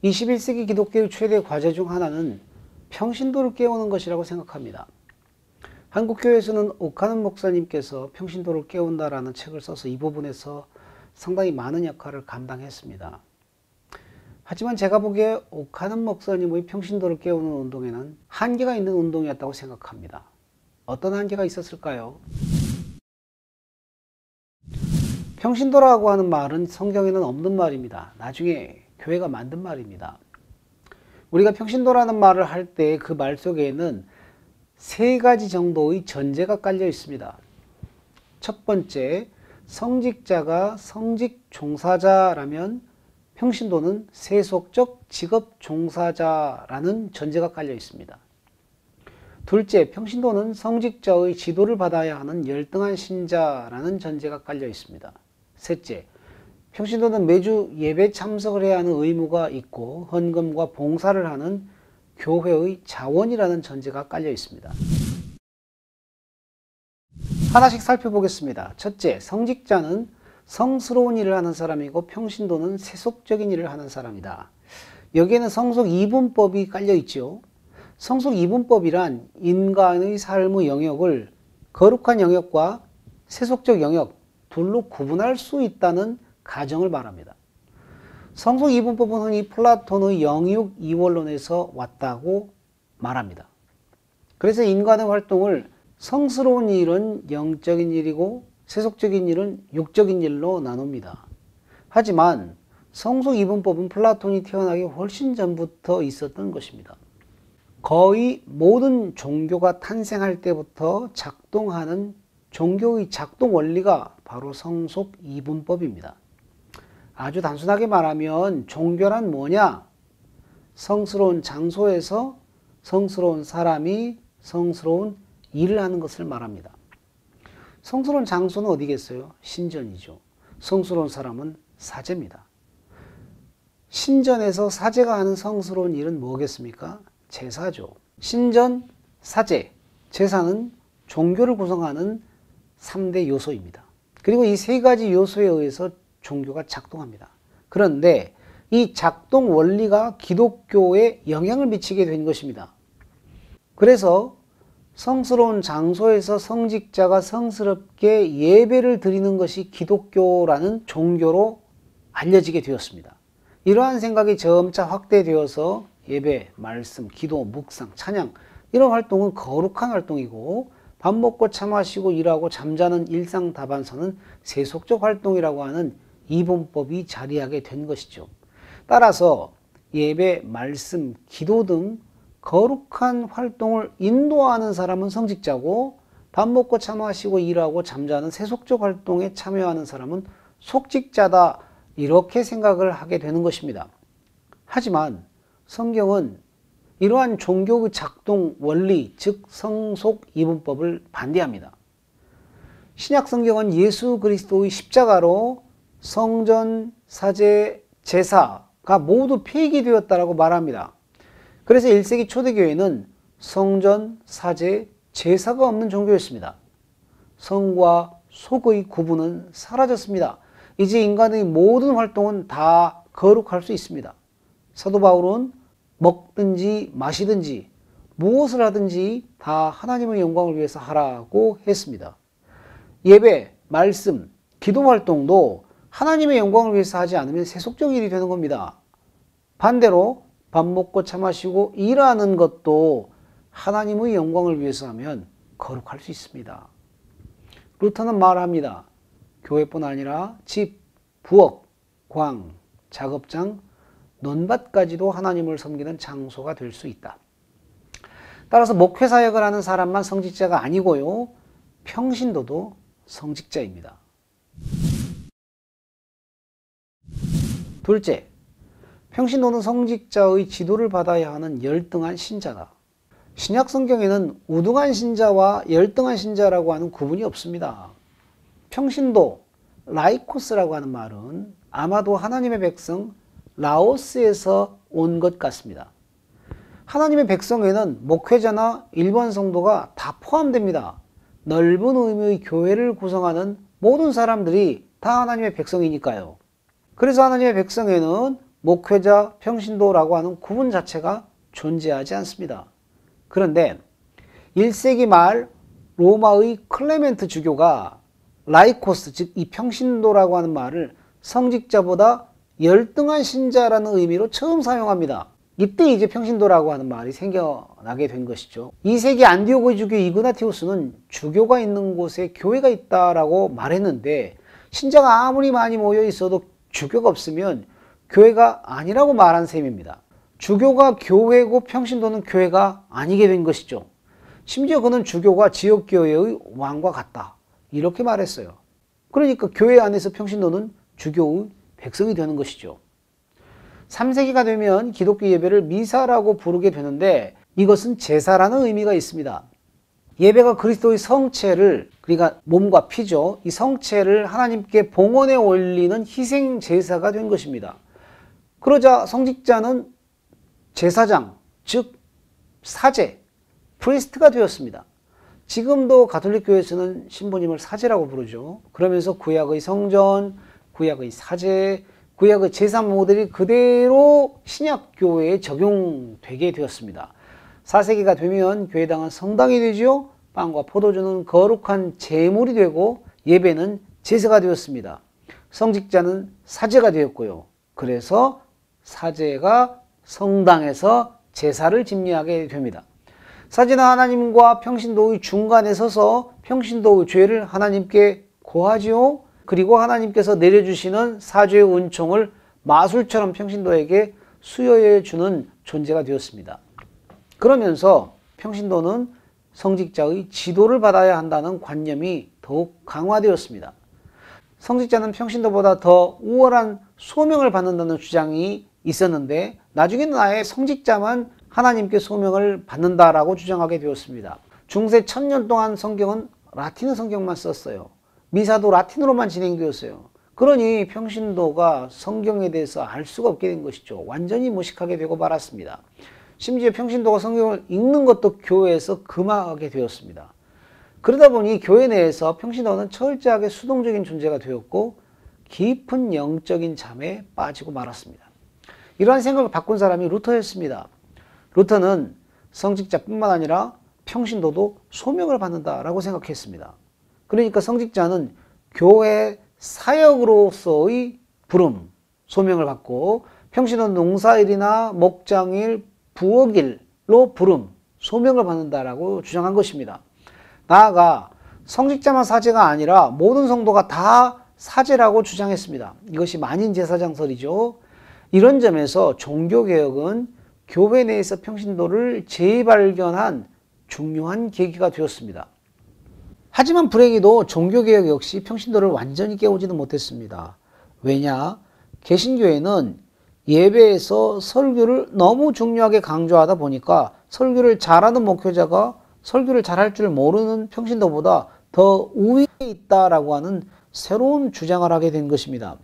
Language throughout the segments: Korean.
21세기 기독교의 최대 과제 중 하나는 평신도를 깨우는 것이라고 생각합니다. 한국교회에서는 옥하는 목사님께서 평신도를 깨운다라는 책을 써서 이 부분에서 상당히 많은 역할을 감당했습니다. 하지만 제가 보기에 옥하는 목사님의 평신도를 깨우는 운동에는 한계가 있는 운동이었다고 생각합니다. 어떤 한계가 있었을까요? 평신도라고 하는 말은 성경에는 없는 말입니다. 나중에 교회가 만든 말입니다. 우리가 평신도라는 말을 할 때 그 말 속에는 세 가지 정도의 전제가 깔려 있습니다. 첫 번째, 성직자가 성직 종사자라면 평신도는 세속적 직업 종사자라는 전제가 깔려 있습니다. 둘째, 평신도는 성직자의 지도를 받아야 하는 열등한 신자라는 전제가 깔려 있습니다. 셋째, 평신도는 매주 예배 참석을 해야 하는 의무가 있고 헌금과 봉사를 하는 교회의 자원이라는 전제가 깔려 있습니다. 하나씩 살펴보겠습니다. 첫째, 성직자는 성스러운 일을 하는 사람이고 평신도는 세속적인 일을 하는 사람이다. 여기에는 성속 이분법이 깔려 있죠. 성속 이분법이란 인간의 삶의 영역을 거룩한 영역과 세속적 영역 둘로 구분할 수 있다는 가정을 말합니다. 성속 이분법은 흔히 플라톤의 영육 이원론에서 왔다고 말합니다. 그래서 인간의 활동을 성스러운 일은 영적인 일이고 세속적인 일은 육적인 일로 나눕니다. 하지만 성속 이분법은 플라톤이 태어나기 훨씬 전부터 있었던 것입니다. 거의 모든 종교가 탄생할 때부터 작동하는 종교의 작동 원리가 바로 성속 이분법입니다. 아주 단순하게 말하면 종교란 뭐냐? 성스러운 장소에서 성스러운 사람이 성스러운 일을 하는 것을 말합니다. 성스러운 장소는 어디겠어요? 신전이죠. 성스러운 사람은 사제입니다. 신전에서 사제가 하는 성스러운 일은 뭐겠습니까? 제사죠. 신전, 사제, 제사는 종교를 구성하는 3대 요소입니다. 그리고 이 세 가지 요소에 의해서 종교가 작동합니다. 그런데 이 작동 원리가 기독교에 영향을 미치게 된 것입니다. 그래서 성스러운 장소에서 성직자가 성스럽게 예배를 드리는 것이 기독교라는 종교로 알려지게 되었습니다. 이러한 생각이 점차 확대되어서 예배, 말씀, 기도, 묵상, 찬양 이런 활동은 거룩한 활동이고 밥 먹고 차 마시고 일하고 잠자는 일상 다반사는 세속적 활동이라고 하는 이분법이 자리하게 된 것이죠. 따라서 예배, 말씀, 기도 등 거룩한 활동을 인도하는 사람은 성직자고 밥 먹고 차 마시고 일하고 잠자는 세속적 활동에 참여하는 사람은 속직자다 이렇게 생각을 하게 되는 것입니다. 하지만 성경은 이러한 종교의 작동 원리, 즉 성속 이분법을 반대합니다. 신약 성경은 예수 그리스도의 십자가로 성전, 사제, 제사가 모두 폐기되었다고 말합니다. 그래서 1세기 초대교회는 성전, 사제, 제사가 없는 종교였습니다. 성과 속의 구분은 사라졌습니다. 이제 인간의 모든 활동은 다 거룩할 수 있습니다. 사도 바울은 먹든지 마시든지 무엇을 하든지 다 하나님의 영광을 위해서 하라고 했습니다. 예배, 말씀, 기도 활동도 하나님의 영광을 위해서 하지 않으면 세속적 일이 되는 겁니다. 반대로 밥 먹고 차 마시고 일하는 것도 하나님의 영광을 위해서 하면 거룩할 수 있습니다. 루터는 말합니다. 교회뿐 아니라 집, 부엌, 광, 작업장, 논밭까지도 하나님을 섬기는 장소가 될 수 있다. 따라서 목회사역을 하는 사람만 성직자가 아니고요. 평신도도 성직자입니다. 둘째, 평신도는 성직자의 지도를 받아야 하는 열등한 신자다. 신약 성경에는 우등한 신자와 열등한 신자라고 하는 구분이 없습니다. 평신도, 라이코스라고 하는 말은 아마도 하나님의 백성 라오스에서 온 것 같습니다. 하나님의 백성에는 목회자나 일반 성도가 다 포함됩니다. 넓은 의미의 교회를 구성하는 모든 사람들이 다 하나님의 백성이니까요. 그래서 하나님의 백성에는 목회자, 평신도라고 하는 구분 자체가 존재하지 않습니다. 그런데 1세기 말 로마의 클레멘트 주교가 라이코스, 즉 이 평신도라고 하는 말을 성직자보다 열등한 신자라는 의미로 처음 사용합니다. 이때 이제 평신도라고 하는 말이 생겨나게 된 것이죠. 2세기 안디오고의 주교 이그나티우스는 주교가 있는 곳에 교회가 있다라고 말했는데 신자가 아무리 많이 모여 있어도 주교가 없으면 교회가 아니라고 말한 셈입니다. 주교가 교회고 평신도는 교회가 아니게 된 것이죠. 심지어 그는 주교가 지역교회의 왕과 같다, 이렇게 말했어요. 그러니까 교회 안에서 평신도는 주교의 백성이 되는 것이죠. 3세기가 되면 기독교 예배를 미사라고 부르게 되는데 이것은 제사라는 의미가 있습니다. 예배가 그리스도의 성체를, 그러니까 몸과 피죠, 이 성체를 하나님께 봉헌에 올리는 희생 제사가 된 것입니다. 그러자 성직자는 제사장, 즉 사제, 프리스트가 되었습니다. 지금도 가톨릭 교회에서는 신부님을 사제라고 부르죠. 그러면서 구약의 성전, 구약의 사제, 구약의 제사 모델이 그대로 신약 교회에 적용되게 되었습니다. 4세기가 되면 교회당은 성당이 되죠. 빵과 포도주는 거룩한 제물이 되고 예배는 제사가 되었습니다. 성직자는 사제가 되었고요. 그래서 사제가 성당에서 제사를 집리하게 됩니다. 사제는 하나님과 평신도의 중간에 서서 평신도의 죄를 하나님께 고하지요. 그리고 하나님께서 내려주시는 사죄의 은총을 마술처럼 평신도에게 수여해 주는 존재가 되었습니다. 그러면서 평신도는 성직자의 지도를 받아야 한다는 관념이 더욱 강화되었습니다. 성직자는 평신도보다 더 우월한 소명을 받는다는 주장이 있었는데 나중에는 아예 성직자만 하나님께 소명을 받는다라고 주장하게 되었습니다. 중세 1000년 동안 성경은 라틴어 성경만 썼어요. 미사도 라틴어로만 진행되었어요. 그러니 평신도가 성경에 대해서 알 수가 없게 된 것이죠. 완전히 무식하게 되고 말았습니다. 심지어 평신도가 성경을 읽는 것도 교회에서 금하게 되었습니다. 그러다 보니 교회 내에서 평신도는 철저하게 수동적인 존재가 되었고 깊은 영적인 잠에 빠지고 말았습니다. 이러한 생각을 바꾼 사람이 루터였습니다. 루터는 성직자뿐만 아니라 평신도도 소명을 받는다라고 생각했습니다. 그러니까 성직자는 교회 사역으로서의 부름, 소명을 받고 평신도는 농사일이나 목장일, 부엌일로 부름, 소명을 받는다라고 주장한 것입니다. 나아가 성직자만 사제가 아니라 모든 성도가 다 사제라고 주장했습니다. 이것이 만인제사장설이죠. 이런 점에서 종교개혁은 교회 내에서 평신도를 재발견한 중요한 계기가 되었습니다. 하지만 불행히도 종교개혁 역시 평신도를 완전히 깨우지는 못했습니다. 왜냐? 개신교회는 예배에서 설교를 너무 중요하게 강조하다 보니까 설교를 잘하는 목회자가 설교를 잘할 줄 모르는 평신도보다 더 우위에 있다라고 하는 새로운 주장을 하게 된 것입니다.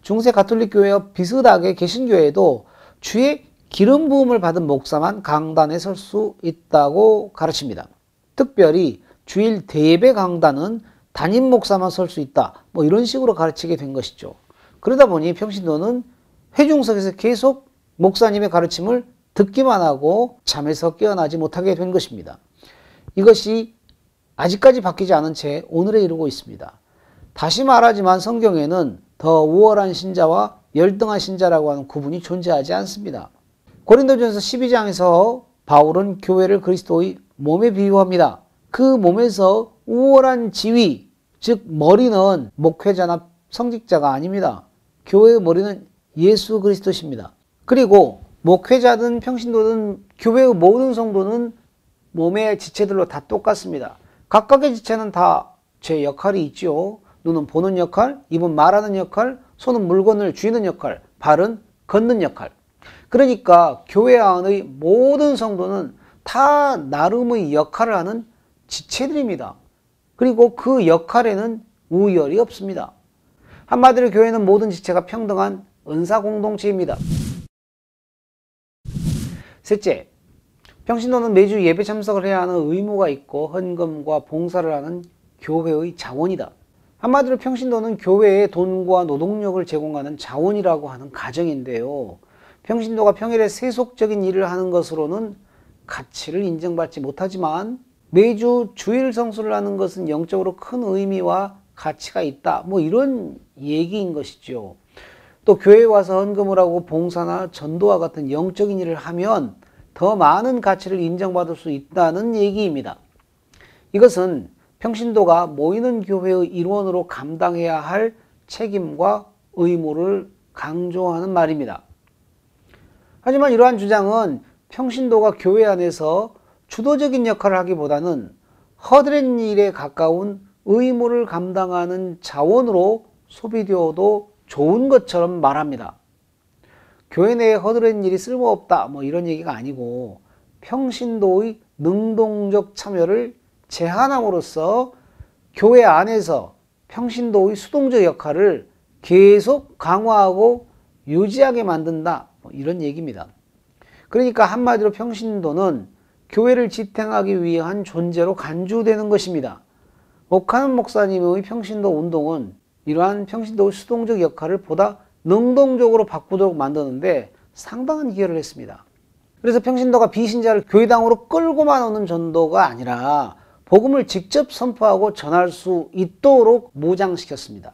중세 가톨릭 교회와 비슷하게 개신교회도 주의 기름 부음을 받은 목사만 강단에 설 수 있다고 가르칩니다. 특별히 주일 대예배 강단은 담임 목사만 설 수 있다, 이런 식으로 가르치게 된 것이죠. 그러다 보니 평신도는 회중석에서 계속 목사님의 가르침을 듣기만 하고 잠에서 깨어나지 못하게 된 것입니다. 이것이 아직까지 바뀌지 않은 채 오늘에 이르고 있습니다. 다시 말하지만 성경에는 더 우월한 신자와 열등한 신자라고 하는 구분이 존재하지 않습니다. 고린도전서 12장에서 바울은 교회를 그리스도의 몸에 비유합니다. 그 몸에서 우월한 지위, 즉 머리는 목회자나 성직자가 아닙니다. 교회의 머리는 예수 그리스도십니다. 그리고 목회자든 평신도든 교회의 모든 성도는 몸의 지체들로 다 똑같습니다. 각각의 지체는 다 제 역할이 있지요. 눈은 보는 역할, 입은 말하는 역할, 손은 물건을 쥐는 역할, 발은 걷는 역할. 그러니까 교회 안의 모든 성도는 다 나름의 역할을 하는 지체들입니다. 그리고 그 역할에는 우열이 없습니다. 한마디로 교회는 모든 지체가 평등한 은사 공동체입니다. 셋째, 평신도는 매주 예배 참석을 해야 하는 의무가 있고 헌금과 봉사를 하는 교회의 자원이다. 한마디로 평신도는 교회에 돈과 노동력을 제공하는 자원이라고 하는 가정인데요. 평신도가 평일에 세속적인 일을 하는 것으로는 가치를 인정받지 못하지만 매주 주일 성수를 하는 것은 영적으로 큰 의미와 가치가 있다. 이런 얘기인 것이죠. 또 교회에 와서 헌금을 하고 봉사나 전도와 같은 영적인 일을 하면 더 많은 가치를 인정받을 수 있다는 얘기입니다. 이것은 평신도가 모이는 교회의 일원으로 감당해야 할 책임과 의무를 강조하는 말입니다. 하지만 이러한 주장은 평신도가 교회 안에서 주도적인 역할을 하기보다는 허드렛 일에 가까운 의무를 감당하는 자원으로 소비되어도 좋은 것처럼 말합니다. 교회 내에 허드렛 일이 쓸모없다 이런 얘기가 아니고 평신도의 능동적 참여를 제한함으로써 교회 안에서 평신도의 수동적 역할을 계속 강화하고 유지하게 만든다 이런 얘기입니다. 그러니까 한마디로 평신도는 교회를 지탱하기 위한 존재로 간주되는 것입니다. 옥하는 목사님의 평신도 운동은 이러한 평신도의 수동적 역할을 보다 능동적으로 바꾸도록 만드는데 상당한 기여를 했습니다. 그래서 평신도가 비신자를 교회당으로 끌고만 오는 전도가 아니라 복음을 직접 선포하고 전할 수 있도록 무장시켰습니다.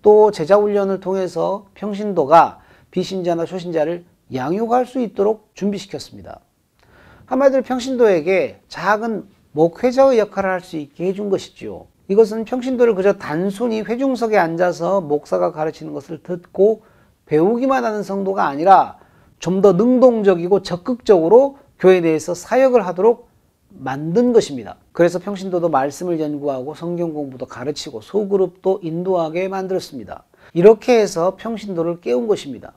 또 제자훈련을 통해서 평신도가 비신자나 초신자를 양육할 수 있도록 준비시켰습니다. 한마디로 평신도에게 작은 목회자의 역할을 할 수 있게 해준 것이지요. 이것은 평신도를 그저 단순히 회중석에 앉아서 목사가 가르치는 것을 듣고 배우기만 하는 성도가 아니라 좀 더 능동적이고 적극적으로 교회 내에서 사역을 하도록 만든 것입니다. 그래서 평신도도 말씀을 연구하고 성경 공부도 가르치고 소그룹도 인도하게 만들었습니다. 이렇게 해서 평신도를 깨운 것입니다.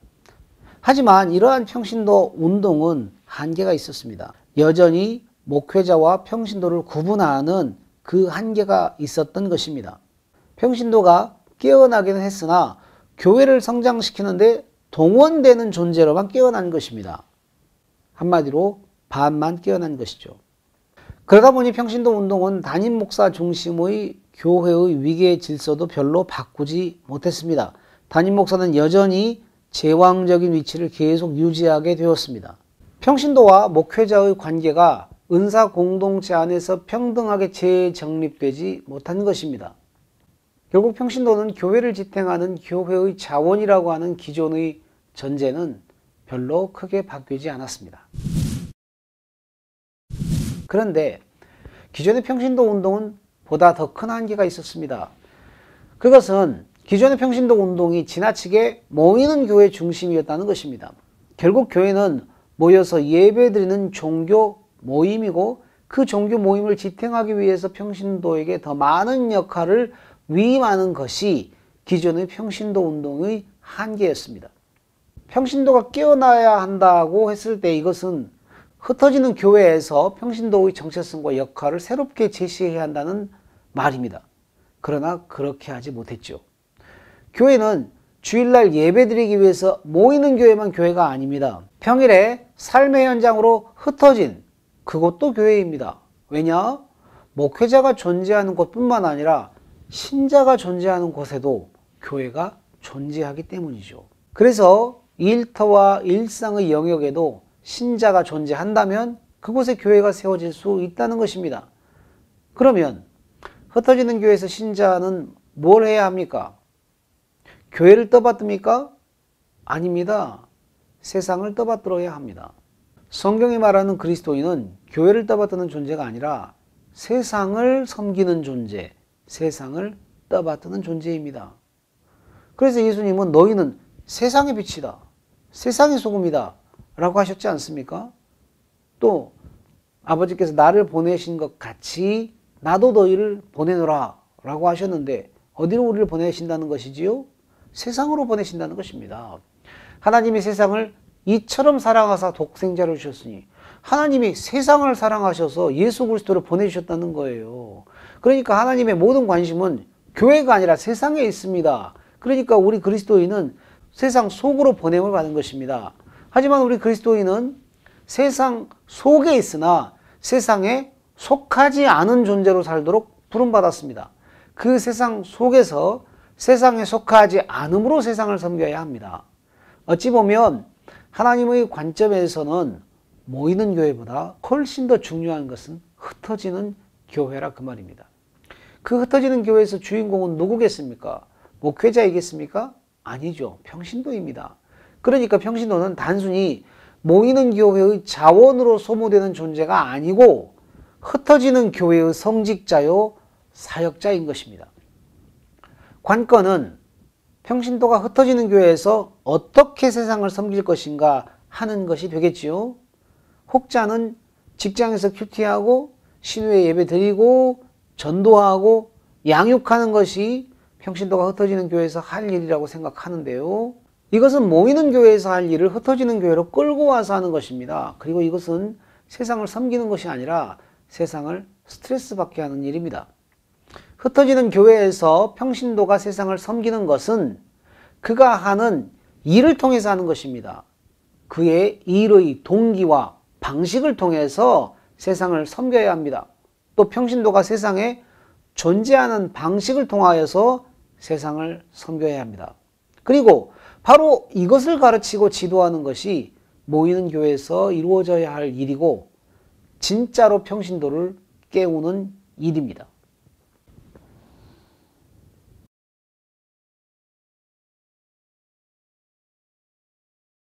하지만 이러한 평신도 운동은 한계가 있었습니다. 여전히 목회자와 평신도를 구분하는 그 한계가 있었던 것입니다. 평신도가 깨어나기는 했으나 교회를 성장시키는데 동원되는 존재로만 깨어난 것입니다. 한마디로 반만 깨어난 것이죠. 그러다 보니 평신도 운동은 담임 목사 중심의 교회의 위계 질서도 별로 바꾸지 못했습니다. 담임 목사는 여전히 제왕적인 위치를 계속 유지하게 되었습니다. 평신도와 목회자의 관계가 은사 공동체 안에서 평등하게 재정립되지 못한 것입니다. 결국 평신도는 교회를 지탱하는 교회의 자원이라고 하는 기존의 전제는 별로 크게 바뀌지 않았습니다. 그런데 기존의 평신도 운동은 보다 더 큰 한계가 있었습니다. 그것은 기존의 평신도 운동이 지나치게 모이는 교회 중심이었다는 것입니다. 결국 교회는 모여서 예배드리는 종교 모임이고 그 종교 모임을 지탱하기 위해서 평신도에게 더 많은 역할을 위임하는 것이 기존의 평신도 운동의 한계였습니다. 평신도가 깨어나야 한다고 했을 때 이것은 흩어지는 교회에서 평신도의 정체성과 역할을 새롭게 제시해야 한다는 말입니다. 그러나 그렇게 하지 못했죠. 교회는 주일날 예배드리기 위해서 모이는 교회만 교회가 아닙니다. 평일에 삶의 현장으로 흩어진 그것도 교회입니다. 왜냐? 목회자가 존재하는 곳뿐만 아니라 신자가 존재하는 곳에도 교회가 존재하기 때문이죠. 그래서 일터와 일상의 영역에도 신자가 존재한다면 그곳에 교회가 세워질 수 있다는 것입니다. 그러면 흩어지는 교회에서 신자는 뭘 해야 합니까? 교회를 떠받듭니까? 아닙니다. 세상을 떠받들어야 합니다. 성경이 말하는 그리스도인은 교회를 떠받드는 존재가 아니라 세상을 섬기는 존재, 세상을 떠받드는 존재입니다. 그래서 예수님은 너희는 세상의 빛이다, 세상의 소금이다 라고 하셨지 않습니까? 또 아버지께서 나를 보내신 것 같이 나도 너희를 보내노라 라고 하셨는데 어디로 우리를 보내신다는 것이지요? 세상으로 보내신다는 것입니다. 하나님이 세상을 이처럼 사랑하사 독생자를 주셨으니 하나님이 세상을 사랑하셔서 예수 그리스도를 보내주셨다는 거예요. 그러니까 하나님의 모든 관심은 교회가 아니라 세상에 있습니다. 그러니까 우리 그리스도인은 세상 속으로 보냄을 받은 것입니다. 하지만 우리 그리스도인은 세상 속에 있으나 세상에 속하지 않은 존재로 살도록 부름받았습니다. 그 세상 속에서 세상에 속하지 않음으로 세상을 섬겨야 합니다. 어찌 보면 하나님의 관점에서는 모이는 교회보다 훨씬 더 중요한 것은 흩어지는 교회라 그 말입니다. 그 흩어지는 교회에서 주인공은 누구겠습니까? 목회자이겠습니까? 아니죠. 평신도입니다. 그러니까 평신도는 단순히 모이는 교회의 자원으로 소모되는 존재가 아니고 흩어지는 교회의 성직자요 사역자인 것입니다. 관건은 평신도가 흩어지는 교회에서 어떻게 세상을 섬길 것인가 하는 것이 되겠지요. 혹자는 직장에서 큐티하고 신우에 예배 드리고 전도하고 양육하는 것이 평신도가 흩어지는 교회에서 할 일이라고 생각하는데요. 이것은 모이는 교회에서 할 일을 흩어지는 교회로 끌고 와서 하는 것입니다. 그리고 이것은 세상을 섬기는 것이 아니라 세상을 스트레스 받게 하는 일입니다. 흩어지는 교회에서 평신도가 세상을 섬기는 것은 그가 하는 일을 통해서 하는 것입니다. 그의 일의 동기와 방식을 통해서 세상을 섬겨야 합니다. 또 평신도가 세상에 존재하는 방식을 통하여서 세상을 섬겨야 합니다. 그리고 바로 이것을 가르치고 지도하는 것이 모이는 교회에서 이루어져야 할 일이고 진짜로 평신도를 깨우는 일입니다.